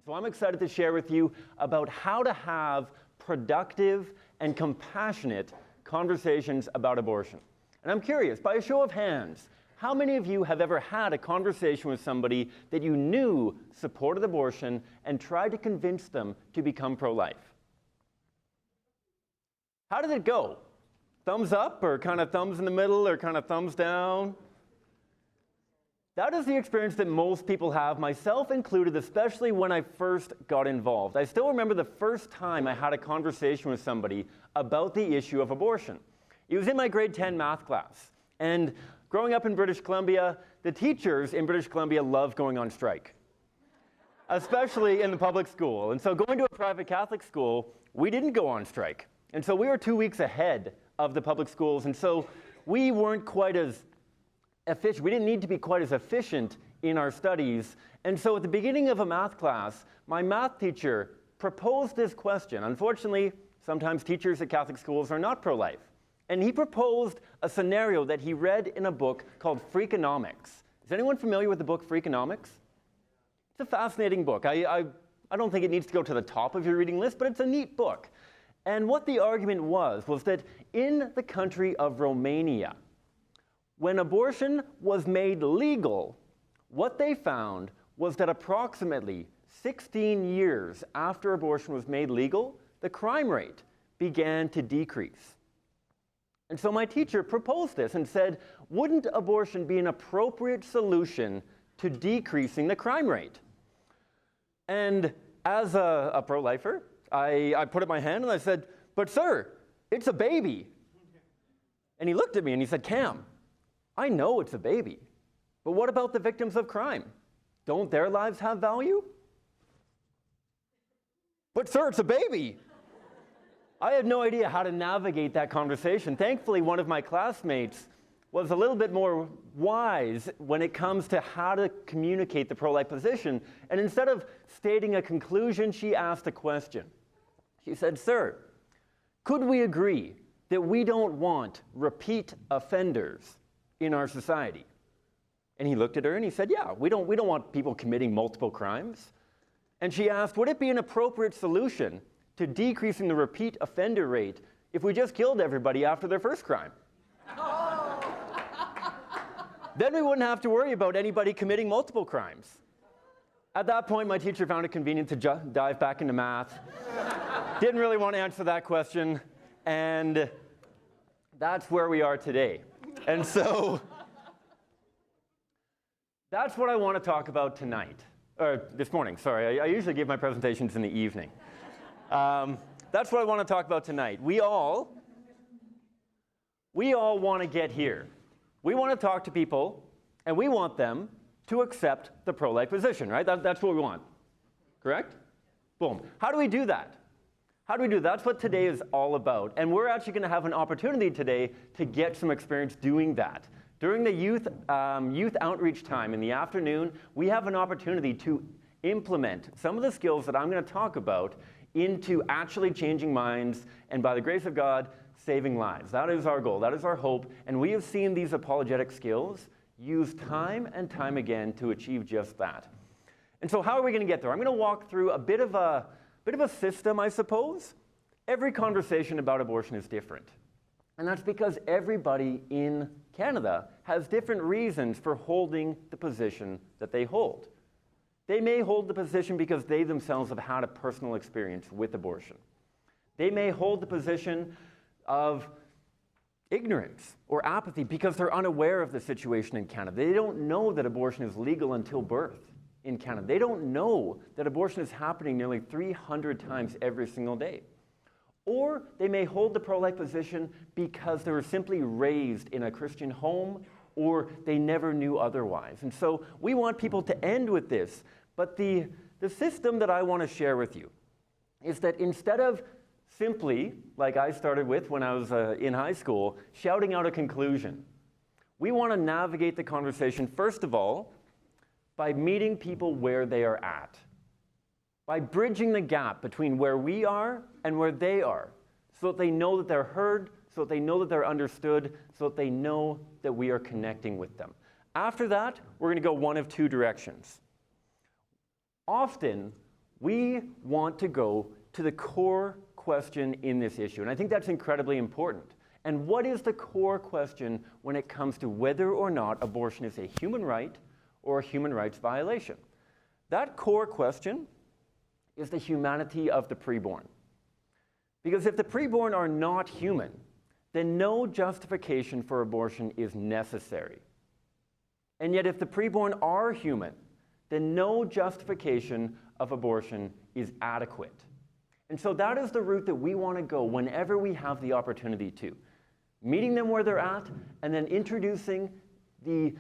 So I'm excited to share with you about how to have productive and compassionate conversations about abortion. And I'm curious, by a show of hands, how many of you have ever had a conversation with somebody that you knew supported abortion and tried to convince them to become pro-life? How did it go? Thumbs up, or kind of thumbs in the middle, or kind of thumbs down? That is the experience that most people have, myself included, especially when I first got involved. I still remember the first time I had a conversation with somebody about the issue of abortion. It was in my grade 10 math class. And growing up in British Columbia, the teachers in British Columbia love going on strike, especially in the public school. And so going to a private Catholic school, we didn't go on strike. And so we were 2 weeks ahead of the public schools. And so we weren't quite as efficient. We didn't need to be quite as efficient in our studies. And so at the beginning of a math class, my math teacher proposed this question. Unfortunately, sometimes teachers at Catholic schools are not pro-life. And he proposed a scenario that he read in a book called Freakonomics. Is anyone familiar with the book Freakonomics? It's a fascinating book. I don't think it needs to go to the top of your reading list, but it's a neat book. And what the argument was that in the country of Romania, when abortion was made legal, what they found was that approximately 16 years after abortion was made legal, the crime rate began to decrease. And so my teacher proposed this and said, wouldn't abortion be an appropriate solution to decreasing the crime rate? And as a pro-lifer, I put up my hand and I said, but sir, it's a baby. And he looked at me and he said, Cam, I know it's a baby, but what about the victims of crime? Don't their lives have value? But sir, it's a baby. I had no idea how to navigate that conversation. Thankfully, one of my classmates was a little bit more wise when it comes to how to communicate the pro-life position. And instead of stating a conclusion, she asked a question. She said, sir, could we agree that we don't want repeat offenders in our society? And he looked at her and he said, yeah, we don't want people committing multiple crimes. And she asked, would it be an appropriate solution to decreasing the repeat offender rate if we just killed everybody after their first crime? Then we wouldn't have to worry about anybody committing multiple crimes. At that point, my teacher found it convenient to dive back into math. Didn't really want to answer that question. And that's where we are today. And so that's what I want to talk about tonight. Or this morning, sorry. I usually give my presentations in the evening. That's what I want to talk about tonight. We all want to get here. We want to talk to people, and we want them to accept the pro-life position, right? That's what we want. Correct? Boom. How do we do that? How do we do that? That's what today is all about. And we're actually going to have an opportunity today to get some experience doing that. During the youth outreach time in the afternoon, we have an opportunity to implement some of the skills that I'm going to talk about into actually changing minds and, by the grace of God, saving lives. That is our goal. That is our hope. And we have seen these apologetic skills used time and time again to achieve just that. And so how are we going to get there? I'm going to walk through a bit of a system, I suppose. Every conversation about abortion is different. And that's because everybody in Canada has different reasons for holding the position that they hold. They may hold the position because they themselves have had a personal experience with abortion. They may hold the position of ignorance or apathy because they're unaware of the situation in Canada. They don't know that abortion is legal until birth in Canada. They don't know that abortion is happening nearly 300 times every single day. Or they may hold the pro-life position because they were simply raised in a Christian home or they never knew otherwise. And so we want people to end with this. But the system that I want to share with you is that instead of simply, like I started with when I was in high school, shouting out a conclusion, we want to navigate the conversation, first of all, by meeting people where they are at, by bridging the gap between where we are and where they are, so that they know that they're heard, so that they know that they're understood, so that they know that we are connecting with them. After that, we're going to go one of two directions. Often, We want to go to the core question in this issue, and I think that's incredibly important. And what is the core question when it comes to whether or not abortion is a human right or a human rights violation? That core question is the humanity of the preborn. Because if the preborn are not human, then no justification for abortion is necessary. And yet if the preborn are human, then no justification of abortion is adequate. And so that is the route that we want to go whenever we have the opportunity to. Meeting them where they're at, and then introducing the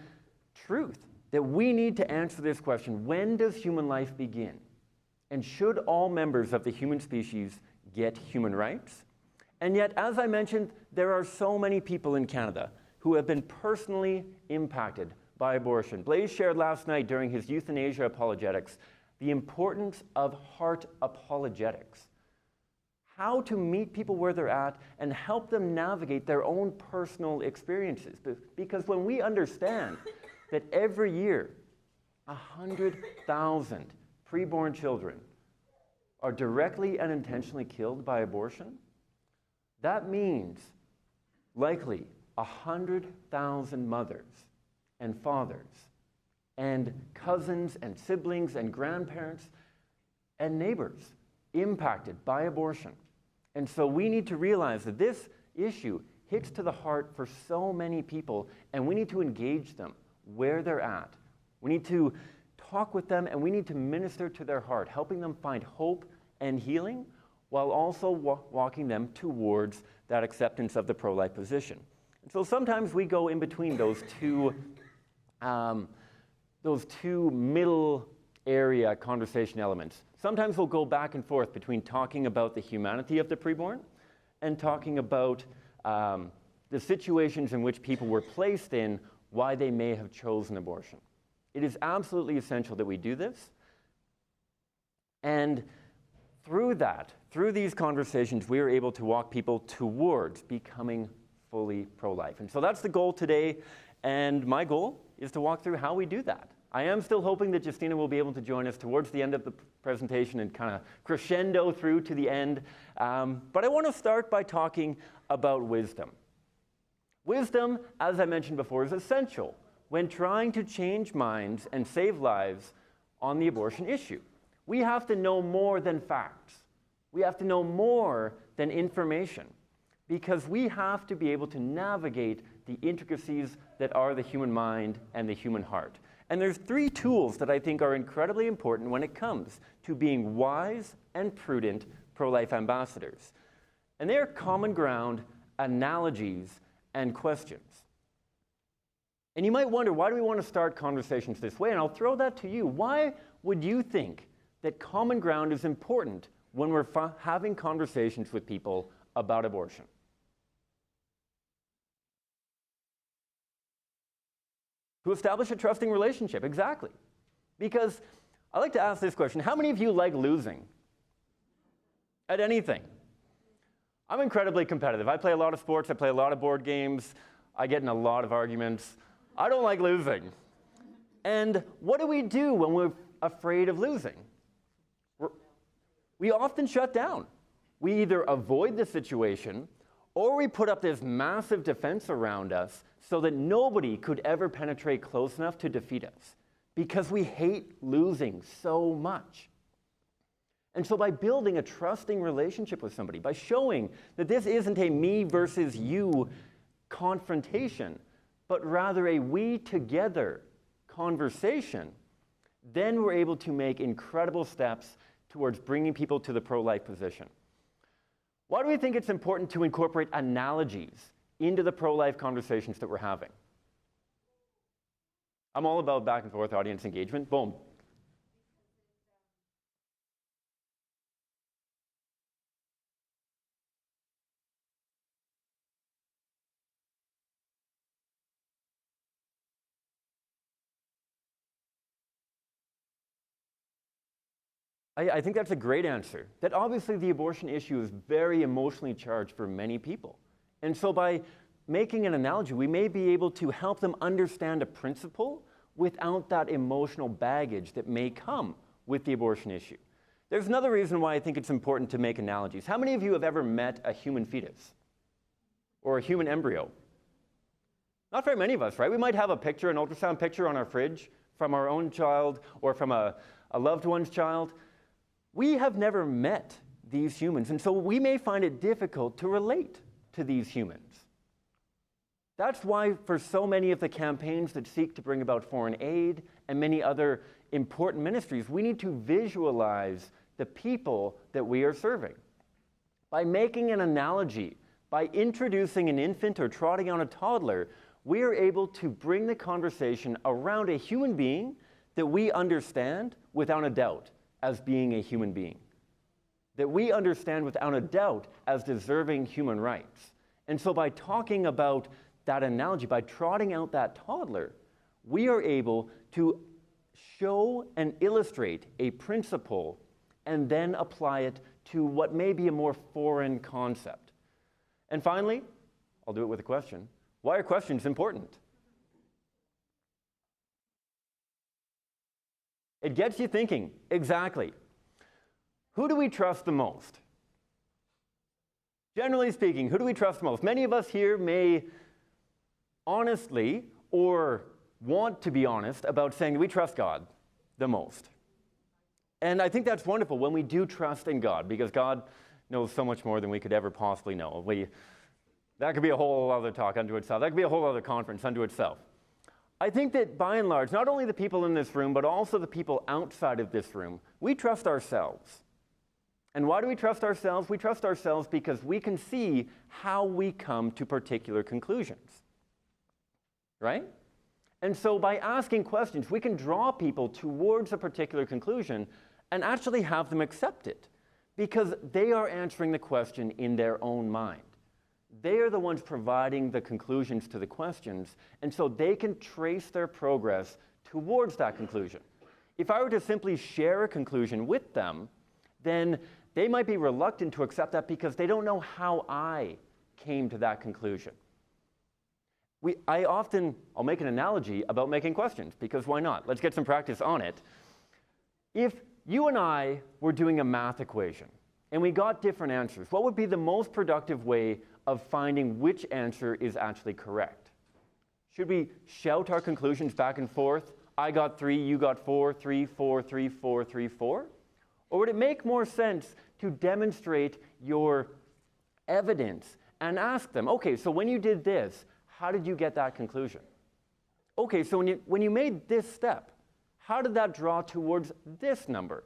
truth that we need to answer this question: when does human life begin? And should all members of the human species get human rights? And yet, as I mentioned, there are so many people in Canada who have been personally impacted by abortion. Blaise shared last night during his euthanasia apologetics the importance of heart apologetics. How to meet people where they're at and help them navigate their own personal experiences. Because when we understand that every year 100,000 preborn children are directly and intentionally killed by abortion, that means likely 100,000 mothers and fathers and cousins and siblings and grandparents and neighbors impacted by abortion. And so we need to realize that this issue hits to the heart for so many people, and we need to engage them where they're at. We need to talk with them, and we need to minister to their heart, helping them find hope and healing, while also walking them towards that acceptance of the pro-life position. And so sometimes we go in between those two middle area conversation elements. Sometimes we'll go back and forth between talking about the humanity of the preborn and talking about the situations in which people were placed in, why they may have chosen abortion. It is absolutely essential that we do this. And through these conversations, we are able to walk people towards becoming fully pro-life. And so that's the goal today. And my goal is to walk through how we do that. I am still hoping that Justina will be able to join us towards the end of the presentation and kind of crescendo through to the end. But I want to start by talking about wisdom. Wisdom, as I mentioned before, is essential when trying to change minds and save lives on the abortion issue. We have to know more than facts. We have to know more than information, because we have to be able to navigate the intricacies that are the human mind and the human heart. And there's 3 tools that I think are incredibly important when it comes to being wise and prudent pro-life ambassadors. And they're common ground, analogies, and questions. And you might wonder, why do we want to start conversations this way? And I'll throw that to you. Why would you think that common ground is important when we're having conversations with people about abortion? To establish a trusting relationship, exactly. Because I like to ask this question: how many of you like losing at anything? I'm incredibly competitive. I play a lot of sports, I play a lot of board games, I get in a lot of arguments. I don't like losing. And what do we do when we're afraid of losing? We often shut down. We either avoid the situation, or we put up this massive defense around us so that nobody could ever penetrate close enough to defeat us, because we hate losing so much. And so by building a trusting relationship with somebody, by showing that this isn't a me versus you confrontation, but rather a we together conversation, then we're able to make incredible steps towards bringing people to the pro-life position. Why do we think it's important to incorporate analogies into the pro-life conversations that we're having? I'm all about back and forth audience engagement. Boom. I think that's a great answer. That obviously the abortion issue is very emotionally charged for many people. And so by making an analogy, we may be able to help them understand a principle without that emotional baggage that may come with the abortion issue. There's another reason why I think it's important to make analogies. How many of you have ever met a human fetus or a human embryo? Not very many of us, right? We might have a picture, an ultrasound picture on our fridge from our own child or from a loved one's child. We have never met these humans, and so we may find it difficult to relate to these humans. That's why for so many of the campaigns that seek to bring about foreign aid and many other important ministries, we need to visualize the people that we are serving. By making an analogy, by introducing an infant or trotting on a toddler, we are able to bring the conversation around a human being that we understand without a doubt as being a human being, that we understand without a doubt as deserving human rights. And so by talking about that analogy, by trotting out that toddler, we are able to show and illustrate a principle and then apply it to what may be a more foreign concept. And finally, I'll do it with a question. Why are questions important? It gets you thinking, exactly. Who do we trust the most? Generally speaking, who do we trust the most? Many of us here may honestly or want to be honest about saying that we trust God the most. And I think that's wonderful when we do trust in God, because God knows so much more than we could ever possibly know. That could be a whole other talk unto itself. That could be a whole other conference unto itself. I think that by and large, not only the people in this room, but also the people outside of this room, we trust ourselves. And why do we trust ourselves? We trust ourselves because we can see how we come to particular conclusions, right? And so by asking questions, we can draw people towards a particular conclusion and actually have them accept it because they are answering the question in their own mind. They are the ones providing the conclusions to the questions, and so they can trace their progress towards that conclusion. If I were to simply share a conclusion with them, then they might be reluctant to accept that because they don't know how I came to that conclusion. I'll make an analogy about making questions, because why not? Let's get some practice on it. If you and I were doing a math equation, and we got different answers, what would be the most productive way of finding which answer is actually correct? Should we shout our conclusions back and forth? I got 3, you got 4, 3, 4, 3, 4, 3, 4? Or would it make more sense to demonstrate your evidence and ask them, okay, so when you did this, how did you get that conclusion? Okay, so when you made this step, how did that draw towards this number?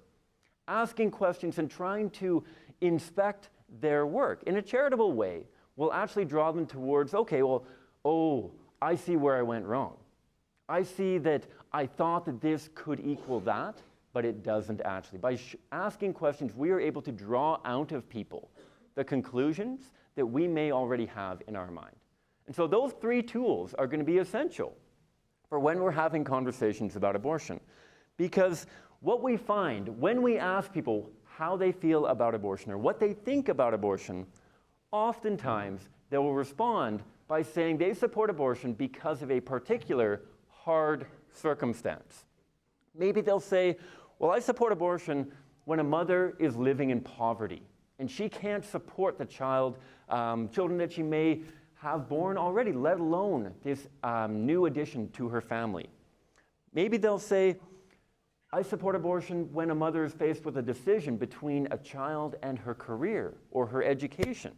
Asking questions and trying to inspect their work in a charitable way will actually draw them towards, okay, well, I see where I went wrong. I see that I thought that this could equal that, but it doesn't actually. By asking questions, we are able to draw out of people the conclusions that we may already have in our mind. And so those 3 tools are going to be essential for when we're having conversations about abortion. Because what we find when we ask people how they feel about abortion or what they think about abortion, oftentimes they will respond by saying they support abortion because of a particular hard circumstance. Maybe they'll say, well, I support abortion when a mother is living in poverty and she can't support the children that she may have born already, let alone this new addition to her family. Maybe they'll say, I support abortion when a mother is faced with a decision between a child and her career or her education.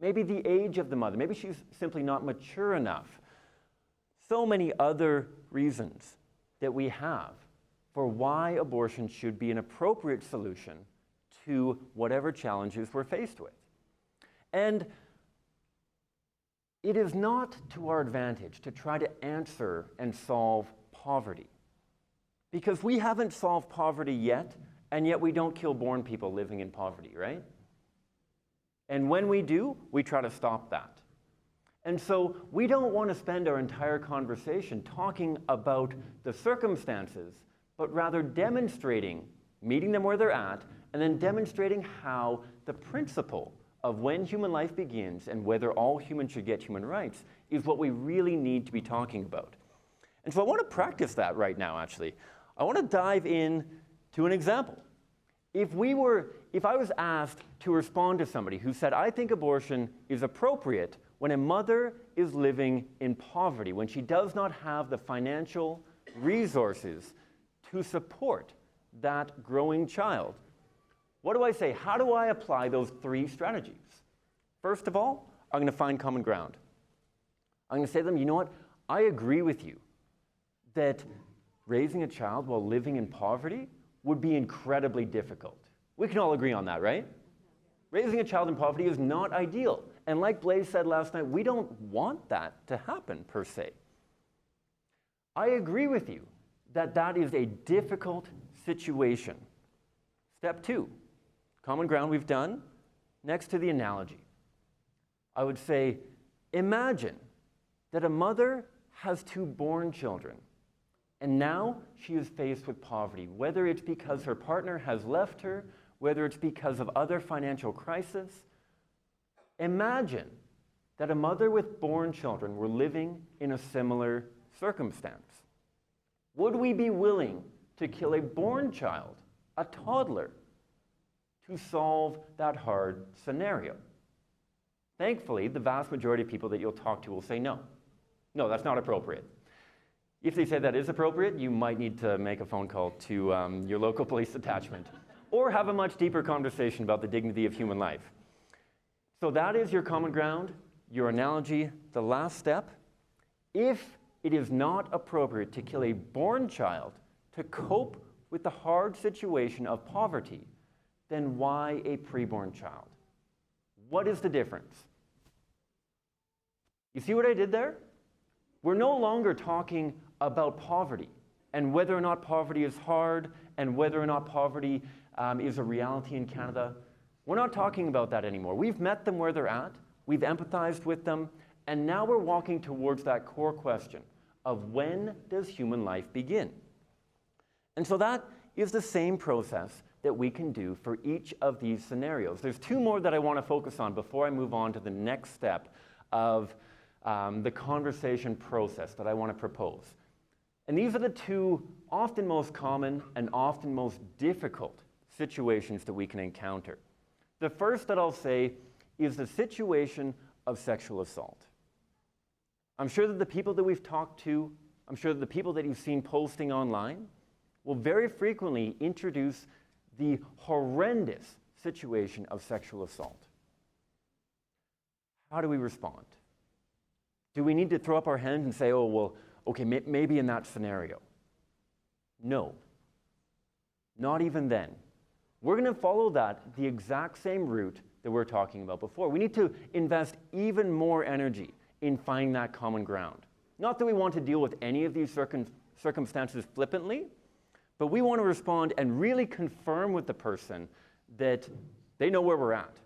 Maybe the age of the mother, maybe she's simply not mature enough. So many other reasons that we have for why abortion should be an appropriate solution to whatever challenges we're faced with. And it is not to our advantage to try to answer and solve poverty, because we haven't solved poverty yet, and yet we don't kill born people living in poverty, right? And when we do, we try to stop that. And so we don't want to spend our entire conversation talking about the circumstances, but rather demonstrating, meeting them where they're at, and then demonstrating how the principle of when human life begins and whether all humans should get human rights is what we really need to be talking about. And so I want to practice that right now, actually. I want to dive in to an example. If I was asked to respond to somebody who said, I think abortion is appropriate when a mother is living in poverty, when she does not have the financial resources to support that growing child, what do I say? How do I apply those 3 strategies? First of all, I'm going to find common ground. I'm going to say to them, you know what? I agree with you that raising a child while living in poverty would be incredibly difficult. We can all agree on that, right? Raising a child in poverty is not ideal. And like Blaise said last night, we don't want that to happen per se. I agree with you that that is a difficult situation. Step 2, common ground we've done, next to the analogy. I would say, imagine that a mother has 2 born children, and now she is faced with poverty, whether it's because her partner has left her, whether it's because of other financial crisis. Imagine that a mother with born children were living in a similar circumstance. Would we be willing to kill a born child, a toddler, to solve that hard scenario? Thankfully, the vast majority of people that you'll talk to will say no. No, that's not appropriate. If they say that is appropriate, you might need to make a phone call to your local police detachment or have a much deeper conversation about the dignity of human life. So that is your common ground, your analogy. The last step, if it is not appropriate to kill a born child to cope with the hard situation of poverty, then why a preborn child? What is the difference? You see what I did there? We're no longer talking about poverty and whether or not poverty is hard and whether or not poverty is a reality in Canada. We're not talking about that anymore. We've met them where they're at, we've empathized with them, and now we're walking towards that core question of when does human life begin? And so that is the same process that we can do for each of these scenarios. There's 2 more that I want to focus on before I move on to the next step of the conversation process that I want to propose. And these are the 2 often most common and often most difficult situations that we can encounter. The first that I'll say is the situation of sexual assault. I'm sure that the people that we've talked to, I'm sure that the people that you've seen posting online will very frequently introduce the horrendous situation of sexual assault. How do we respond? Do we need to throw up our hands and say, oh, well, okay, maybe in that scenario? No. Not even then. We're going to follow the exact same route that we're talking about before. We need to invest even more energy in finding that common ground. Not that we want to deal with any of these circumstances flippantly, but we want to respond and really confirm with the person that they know where we're at.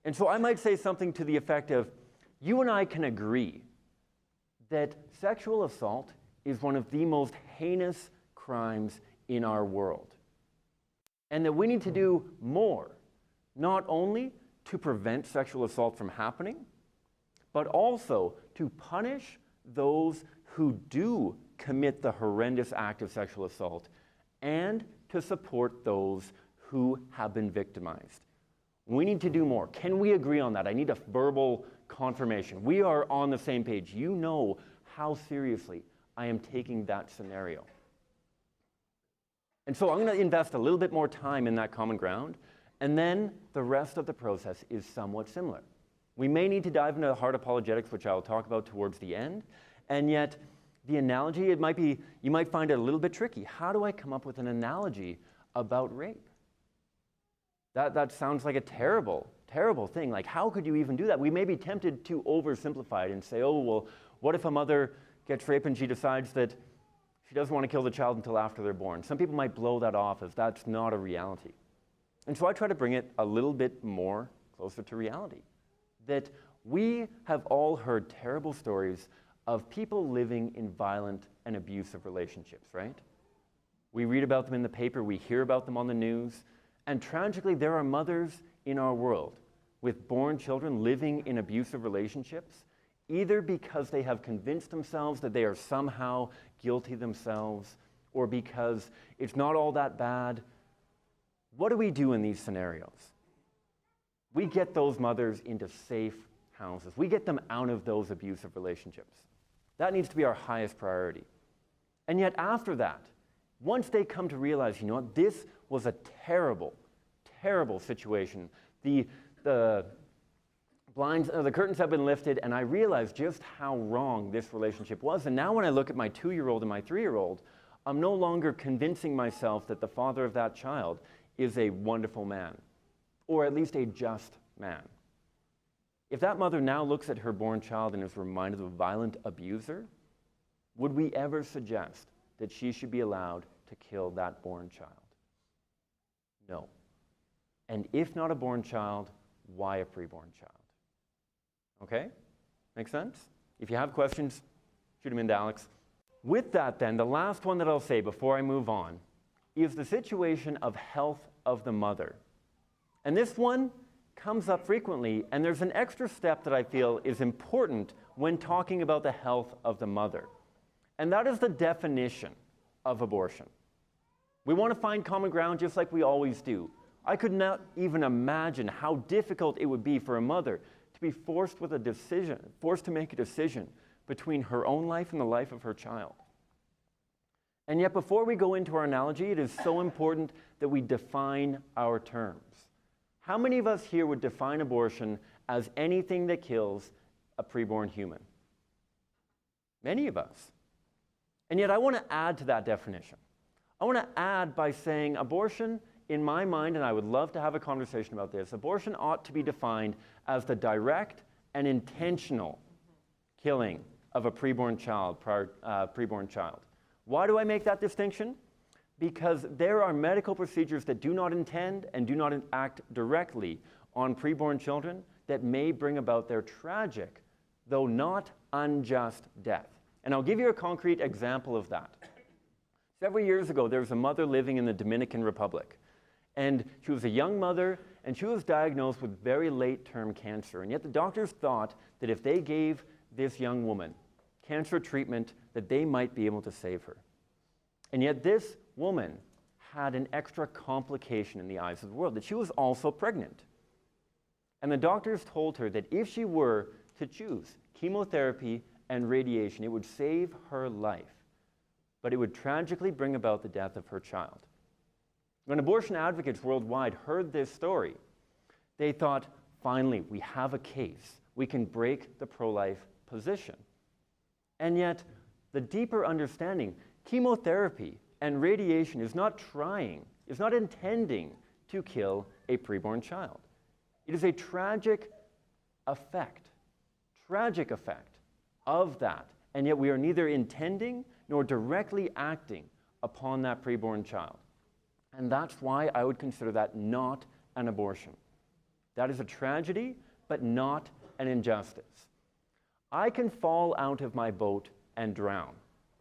And so I might say something to the effect of, you and I can agree that sexual assault is one of the most heinous crimes in our world. And that we need to do more, not only to prevent sexual assault from happening, but also to punish those who do commit the horrendous act of sexual assault and to support those who have been victimized. We need to do more. Can we agree on that? I need a verbal confirmation. We are on the same page. You know how seriously I am taking that scenario. And so I'm going to invest a little bit more time in that common ground, and then the rest of the process is somewhat similar. We may need to dive into hard apologetics, which I'll talk about towards the end, and yet the analogy, you might find it a little bit tricky. How do I come up with an analogy about rape? That sounds like a terrible, terrible thing. Like, how could you even do that? We may be tempted to oversimplify it and say, oh, well, what if a mother gets raped and she decides that she doesn't want to kill the child until after they're born? Some people might blow that off as that's not a reality. And so I try to bring it a little bit more closer to reality. That we have all heard terrible stories of people living in violent and abusive relationships, right? We read about them in the paper, we hear about them on the news, and tragically there are mothers in our world with born children living in abusive relationships, either because they have convinced themselves that they are somehow guilty themselves, or because it's not all that bad. What do we do in these scenarios? We get those mothers into safe houses. We get them out of those abusive relationships. That needs to be our highest priority. And yet after that, once they come to realize, you know what, this was a terrible, terrible situation. The blinds, the curtains have been lifted, and I realized just how wrong this relationship was. And now when I look at my 2-year-old and my 3-year-old, I'm no longer convincing myself that the father of that child is a wonderful man, or at least a just man. If that mother now looks at her born child and is reminded of a violent abuser, would we ever suggest that she should be allowed to kill that born child? No. And if not a born child, why a preborn child? Okay? Make sense? If you have questions, shoot them into Alex. With that then, the last one that I'll say before I move on is the situation of health of the mother. And this one comes up frequently, and there's an extra step that I feel is important when talking about the health of the mother. And that is the definition of abortion. We want to find common ground just like we always do. I could not even imagine how difficult it would be for a mother to be forced to make a decision between her own life and the life of her child. And yet before we go into our analogy, it is so important that we define our terms. How many of us here would define abortion as anything that kills a preborn human? Many of us. And yet I want to add to that definition. I want to add by saying abortion, in my mind, and I would love to have a conversation about this, abortion ought to be defined as the direct and intentional killing of a preborn child. Why do I make that distinction? Because there are medical procedures that do not intend and do not act directly on preborn children that may bring about their tragic, though not unjust, death. And I'll give you a concrete example of that. Several years ago, there was a mother living in the Dominican Republic. And she was a young mother, and she was diagnosed with very late-term cancer. And yet the doctors thought that if they gave this young woman cancer treatment, that they might be able to save her. And yet this woman had an extra complication in the eyes of the world, that she was also pregnant. And the doctors told her that if she were to choose chemotherapy and radiation, it would save her life, but it would tragically bring about the death of her child. When abortion advocates worldwide heard this story, they thought, finally, we have a case. We can break the pro-life position. And yet, the deeper understanding, chemotherapy and radiation is not intending to kill a preborn child. It is a tragic effect of that. And yet we are neither intending nor directly acting upon that preborn child. And that's why I would consider that not an abortion. That is a tragedy, but not an injustice. I can fall out of my boat and drown.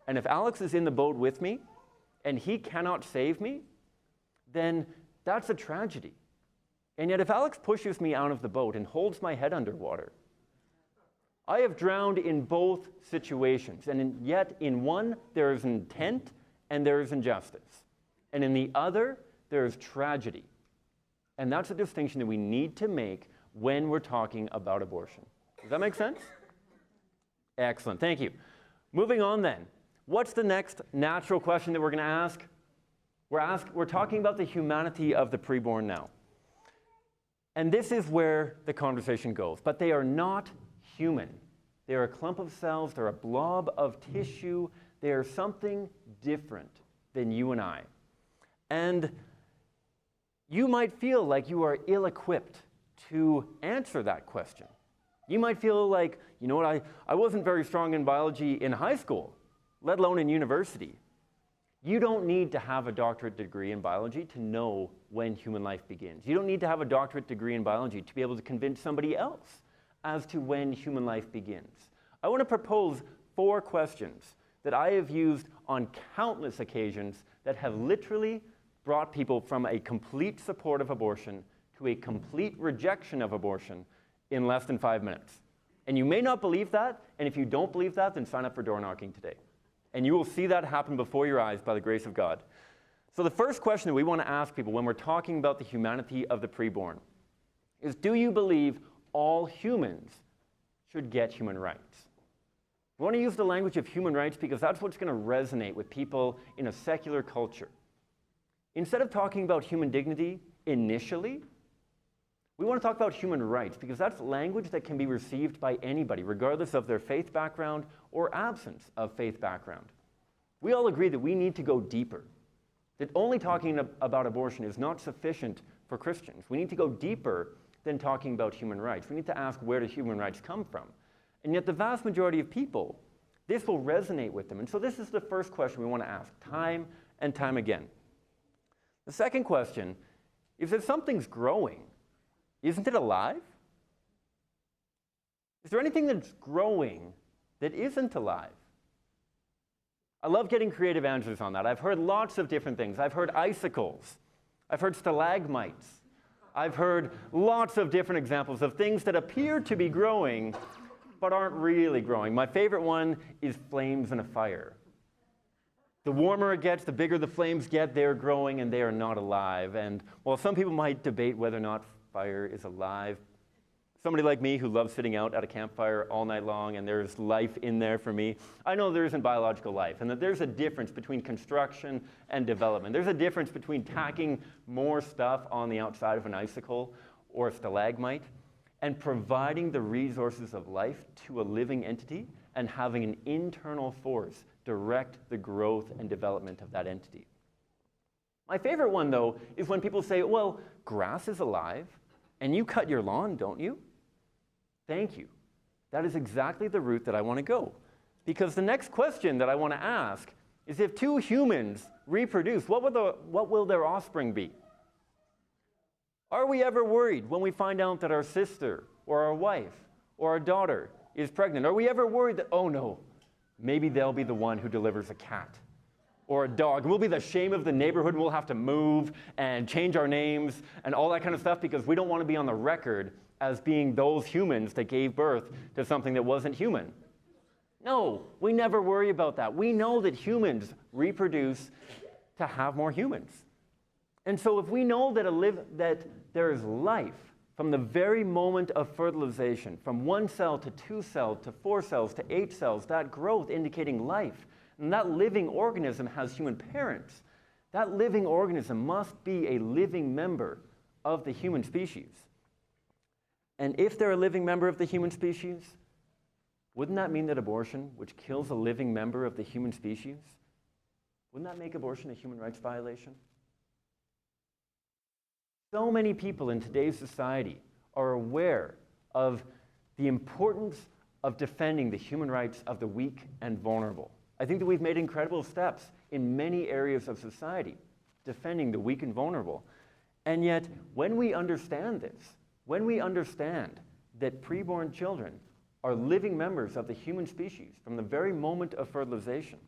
And if Alex is in the boat with me and he cannot save me, then that's a tragedy. And yet if Alex pushes me out of the boat and holds my head underwater, I have drowned in both situations. And yet in one, there is intent and there is injustice. And in the other, there is tragedy. And that's a distinction that we need to make when we're talking about abortion. Does that make sense? Excellent, thank you. Moving on then, what's the next natural question that we're going to ask? We're talking about the humanity of the preborn now. And this is where the conversation goes. But they are not human. They are a clump of cells, they're a blob of tissue, they are something different than you and I. And you might feel like you are ill-equipped to answer that question. You might feel like, you know what, I wasn't very strong in biology in high school, let alone in university. You don't need to have a doctorate degree in biology to know when human life begins. You don't need to have a doctorate degree in biology to be able to convince somebody else as to when human life begins. I want to propose 4 questions that I have used on countless occasions that have literally brought people from a complete support of abortion to a complete rejection of abortion in less than 5 minutes. And you may not believe that, and if you don't believe that, then sign up for door knocking today. And you will see that happen before your eyes by the grace of God. So the first question that we want to ask people when we're talking about the humanity of the preborn is, do you believe all humans should get human rights? We want to use the language of human rights because that's what's going to resonate with people in a secular culture. Instead of talking about human dignity initially, we want to talk about human rights because that's language that can be received by anybody, regardless of their faith background or absence of faith background. We all agree that we need to go deeper, that only talking about abortion is not sufficient for Christians. We need to go deeper than talking about human rights. We need to ask, where do human rights come from? And yet the vast majority of people, this will resonate with them. And so this is the first question we want to ask time and time again. The second question is, if something's growing, isn't it alive? Is there anything that's growing that isn't alive? I love getting creative answers on that. I've heard lots of different things. I've heard icicles. I've heard stalagmites. I've heard lots of different examples of things that appear to be growing but aren't really growing. My favorite one is flames in a fire. The warmer it gets, the bigger the flames get, they're growing and they are not alive. And while some people might debate whether or not fire is alive, somebody like me who loves sitting out at a campfire all night long and there's life in there for me, I know there isn't biological life and that there's a difference between construction and development. There's a difference between tacking more stuff on the outside of an icicle or a stalagmite and providing the resources of life to a living entity and having an internal force direct the growth and development of that entity. My favorite one, though, is when people say, well, grass is alive and you cut your lawn, don't you? Thank you. That is exactly the route that I want to go. Because the next question that I want to ask is, if two humans reproduce, what will their offspring be? Are we ever worried when we find out that our sister or our wife or our daughter is pregnant? Are we ever worried that, oh no, maybe they'll be the one who delivers a cat or a dog? We'll be the shame of the neighborhood. We'll have to move and change our names and all that kind of stuff because we don't want to be on the record as being those humans that gave birth to something that wasn't human. No, we never worry about that. We know that humans reproduce to have more humans. And so if we know that there is life from the very moment of fertilization, from 1 cell to 2 cells to 4 cells to 8 cells, that growth indicating life, and that living organism has human parents, that living organism must be a living member of the human species. And if they're a living member of the human species, wouldn't that mean that abortion, which kills a living member of the human species, wouldn't that make abortion a human rights violation? So many people in today's society are aware of the importance of defending the human rights of the weak and vulnerable. I think that we've made incredible steps in many areas of society, defending the weak and vulnerable. And yet, when we understand this, when we understand that preborn children are living members of the human species from the very moment of fertilization,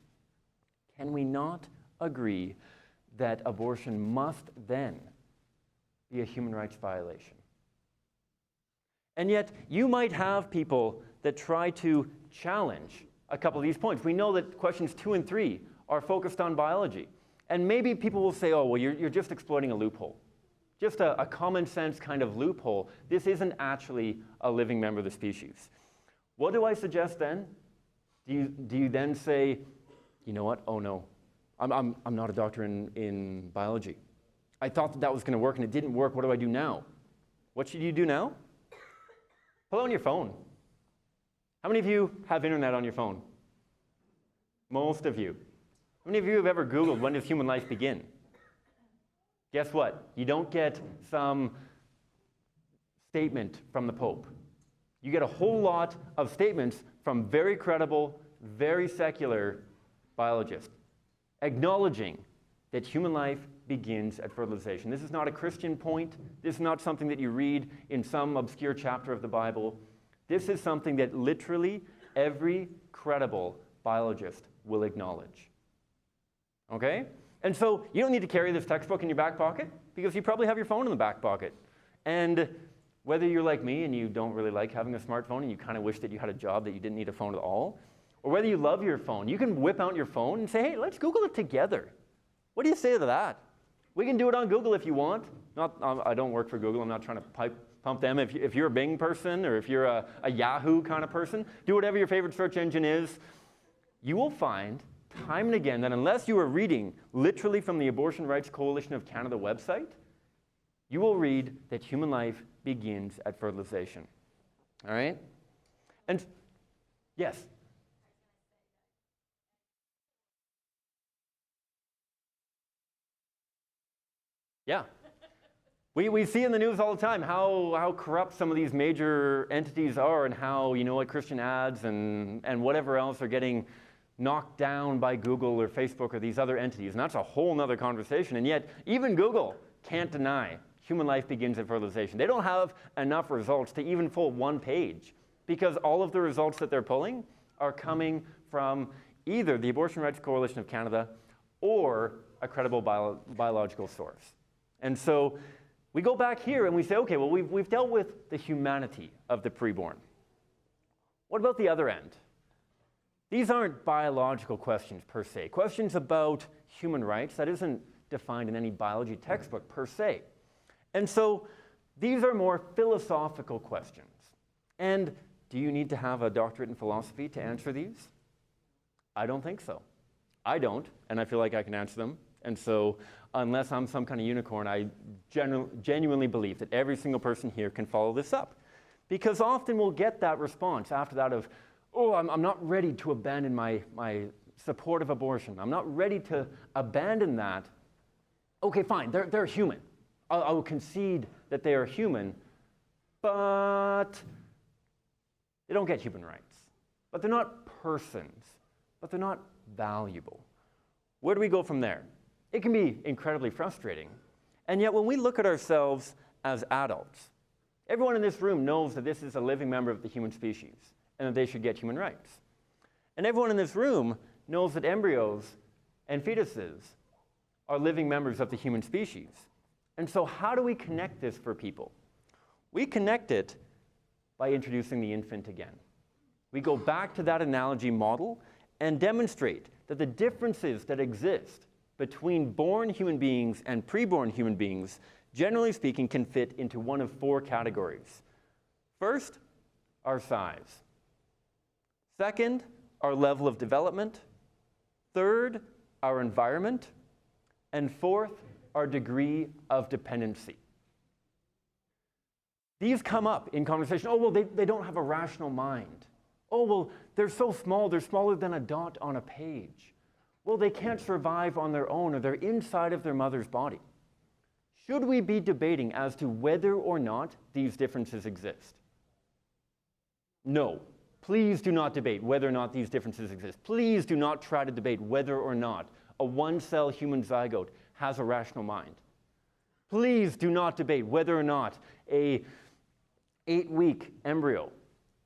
can we not agree that abortion must then be a human rights violation? And yet, you might have people that try to challenge a couple of these points. We know that questions 2 and 3 are focused on biology. And maybe people will say, oh, well, you're just exploiting a loophole. Just a common sense kind of loophole. This isn't actually a living member of the species. What do I suggest then? Do you then say, you know what? Oh no, I'm not a doctor in biology. I thought that was going to work and it didn't work. What do I do now? What should you do now? Pull out your phone. How many of you have internet on your phone? Most of you. How many of you have ever Googled, when does human life begin? Guess what? You don't get some statement from the Pope. You get a whole lot of statements from very credible, very secular biologists acknowledging that human life begins at fertilization. This is not a Christian point. This is not something that you read in some obscure chapter of the Bible. This is something that literally every credible biologist will acknowledge. Okay? And so you don't need to carry this textbook in your back pocket because you probably have your phone in the back pocket. And whether you're like me and you don't really like having a smartphone and you kind of wish that you had a job that you didn't need a phone at all, or whether you love your phone, you can whip out your phone and say, hey, let's Google it together. What do you say to that? We can do it on Google if you want. I don't work for Google. I'm not trying to pump them. If you're a Bing person or if you're a Yahoo kind of person, do whatever your favorite search engine is. You will find time and again that unless you are reading literally from the Abortion Rights Coalition of Canada website, you will read that human life begins at fertilization. All right? And yes? Yeah. We see in the news all the time how corrupt some of these major entities are and how, like Christian ads and whatever else are getting knocked down by Google or Facebook or these other entities. And that's a whole nother conversation. And yet, even Google can't deny human life begins at fertilization. They don't have enough results to even pull one page because all of the results that they're pulling are coming from either the Abortion Rights Coalition of Canada or a credible biological source. And so we go back here and we say, okay, well, we've dealt with the humanity of the preborn. What about the other end? These aren't biological questions per se. Questions about human rights, that isn't defined in any biology textbook per se. And so these are more philosophical questions. And do you need to have a doctorate in philosophy to answer these? I don't think so. I don't, and I feel like I can answer them. And so unless I'm some kind of unicorn, I genuinely believe that every single person here can follow this up. Because often we'll get that response after that of, oh, I'm not ready to abandon my support of abortion. I'm not ready to abandon that. Okay, fine, they're human. I will concede that they are human, but they don't get human rights. But they're not persons, but they're not valuable. Where do we go from there? It can be incredibly frustrating. And yet when we look at ourselves as adults, everyone in this room knows that this is a living member of the human species and that they should get human rights. And everyone in this room knows that embryos and fetuses are living members of the human species. And so how do we connect this for people? We connect it by introducing the infant again. We go back to that analogy model and demonstrate that the differences that exist between born human beings and preborn human beings, generally speaking, can fit into one of four categories. First, our size. Second, our level of development. Third, our environment. And fourth, our degree of dependency. These come up in conversation. Oh, well, they don't have a rational mind. Oh, well, they're so small, they're smaller than a dot on a page. Well, they can't survive on their own, or they're inside of their mother's body. Should we be debating as to whether or not these differences exist? No. Please do not debate whether or not these differences exist. Please do not try to debate whether or not a one-cell human zygote has a rational mind. Please do not debate whether or not a 8-week embryo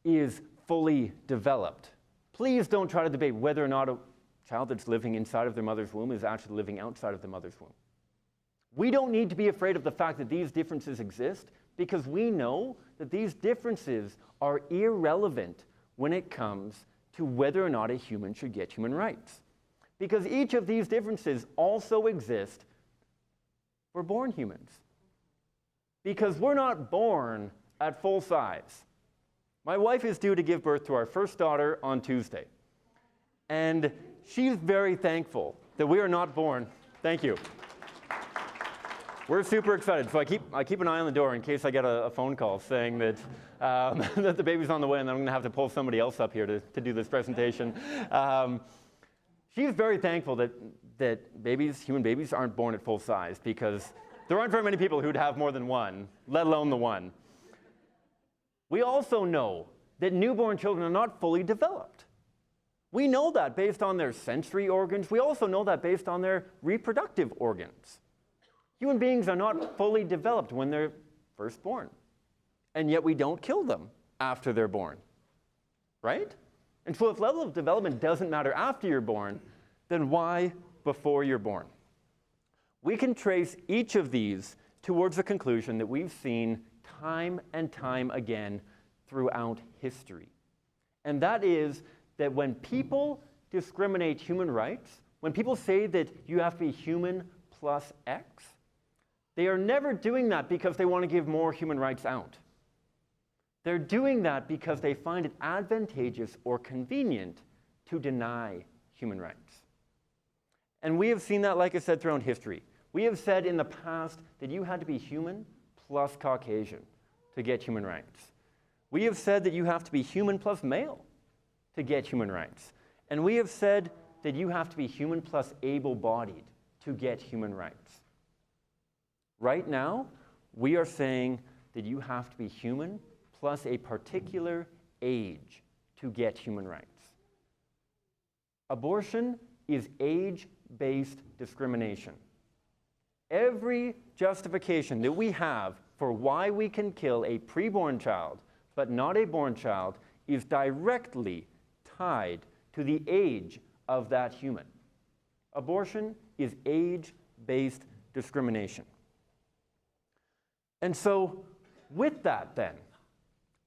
is fully developed. Please don't try to debate whether or not a child that's living inside of their mother's womb is actually living outside of the mother's womb. We don't need to be afraid of the fact that these differences exist because we know that these differences are irrelevant when it comes to whether or not a human should get human rights. Because each of these differences also exist for born humans. Because we're not born at full size. My wife is due to give birth to our first daughter on Tuesday. And she's very thankful that we are not born. Thank you. We're super excited. So I keep an eye on the door in case I get a phone call saying that, that the baby's on the way and then I'm going to have to pull somebody else up here to do this presentation. She's very thankful that human babies aren't born at full size because there aren't very many people who'd have more than one, let alone the one. We also know that newborn children are not fully developed. We know that based on their sensory organs. We also know that based on their reproductive organs. Human beings are not fully developed when they're first born. And yet we don't kill them after they're born, right? And so if level of development doesn't matter after you're born, then why before you're born? We can trace each of these towards a conclusion that we've seen time and time again throughout history. And that is that when people discriminate human rights when people say that you have to be human plus X, they are never doing that because they want to give more human rights out. They're doing that because they find it advantageous or convenient to deny human rights. And we have seen that, like I said, throughout history. We have said in the past that you had to be human plus Caucasian to get human rights. We have said that you have to be human plus male to get human rights. And we have said that you have to be human plus able-bodied to get human rights. Right now, we are saying that you have to be human plus a particular age to get human rights. Abortion is age-based discrimination. Every justification that we have for why we can kill a preborn child but not a born child is directly tied to the age of that human. Abortion is age-based discrimination. And so, with that then,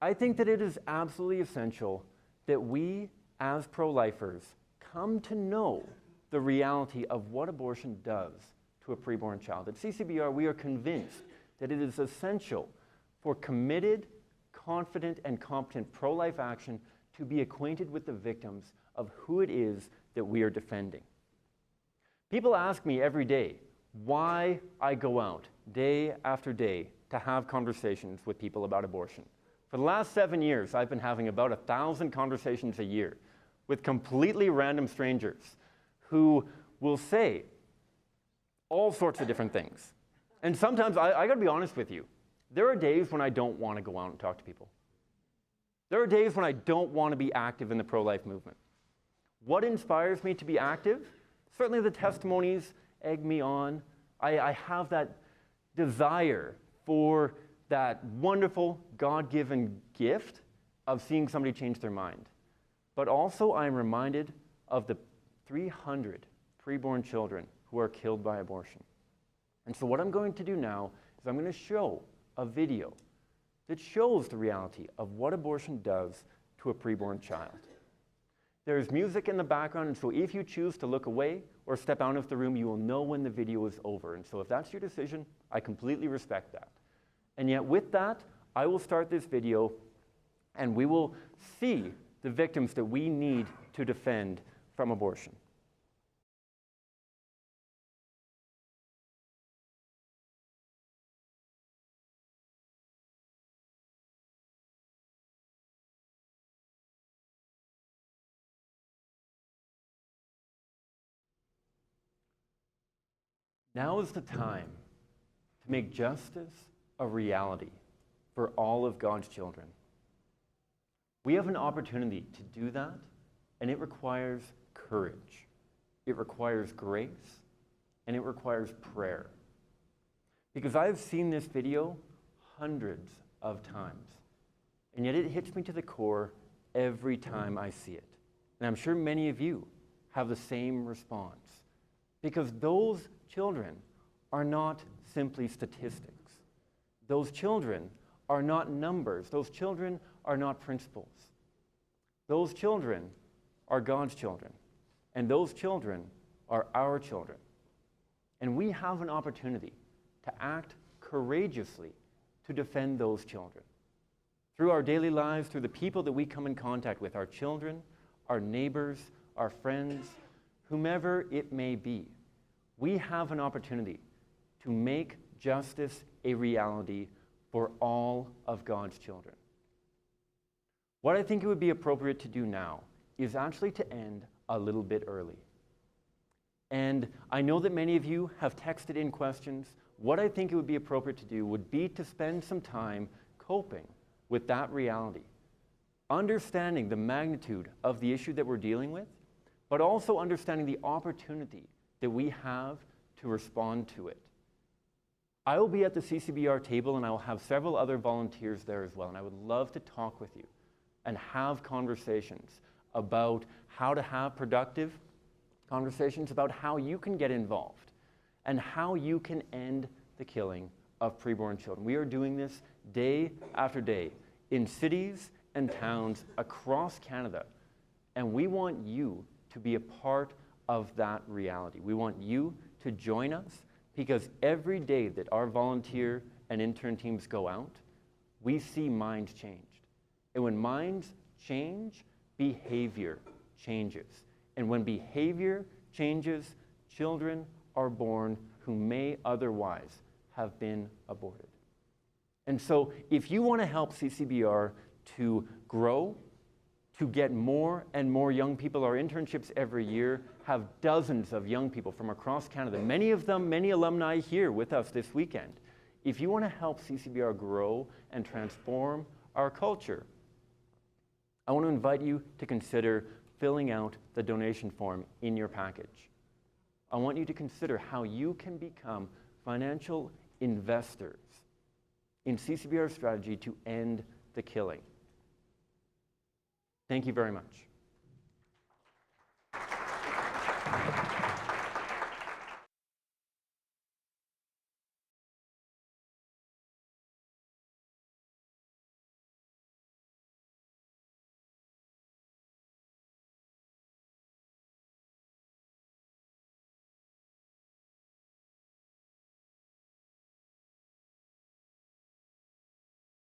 I think that it is absolutely essential that we, as pro-lifers, come to know the reality of what abortion does to a preborn child. At CCBR, we are convinced that it is essential for committed, confident, and competent pro-life action to be acquainted with the victims of who it is that we are defending. People ask me every day why I go out day after day to have conversations with people about abortion. For the last 7 years, I've been having about 1,000 conversations a year with completely random strangers who will say all sorts of different things. And sometimes, I gotta be honest with you, there are days when I don't want to go out and talk to people. There are days when I don't want to be active in the pro-life movement. What inspires me to be active? Certainly the testimonies egg me on. I have that desire for that wonderful God-given gift of seeing somebody change their mind. But also I'm reminded of the 300 preborn children who are killed by abortion. And so what I'm going to do now is I'm going to show a video that shows the reality of what abortion does to a preborn child. There's music in the background, and so if you choose to look away or step out of the room, you will know when the video is over. And so if that's your decision, I completely respect that. And yet with that, I will start this video, and we will see the victims that we need to defend from abortion. Now is the time to make justice a reality for all of God's children. We have an opportunity to do that, and it requires courage. It requires grace, and it requires prayer. Because I've seen this video hundreds of times, and yet it hits me to the core every time I see it. And I'm sure many of you have the same response. Because those children are not simply statistics. Those children are not numbers. Those children are not principles. Those children are God's children. And those children are our children. And we have an opportunity to act courageously to defend those children. Through our daily lives, through the people that we come in contact with, our children, our neighbors, our friends, whomever it may be, we have an opportunity to make justice a reality for all of God's children. What I think it would be appropriate to do now is actually to end a little bit early. And I know that many of you have texted in questions. What I think it would be appropriate to do would be to spend some time coping with that reality, understanding the magnitude of the issue that we're dealing with, but also understanding the opportunity that we have to respond to it. I will be at the CCBR table, and I will have several other volunteers there as well, and I would love to talk with you and have conversations about how to have productive conversations about how you can get involved and how you can end the killing of preborn children. We are doing this day after day in cities and towns across Canada, and we want you to be a part of that reality. We want you to join us because every day that our volunteer and intern teams go out, we see minds changed. And when minds change, behavior changes. And when behavior changes, children are born who may otherwise have been aborted. And so if you want to help CCBR to grow, to get more and more young people, our internships every year have dozens of young people from across Canada, many of them, many alumni here with us this weekend. If you want to help CCBR grow and transform our culture, I want to invite you to consider filling out the donation form in your package. I want you to consider how you can become financial investors in CCBR's strategy to end the killing. Thank you very much.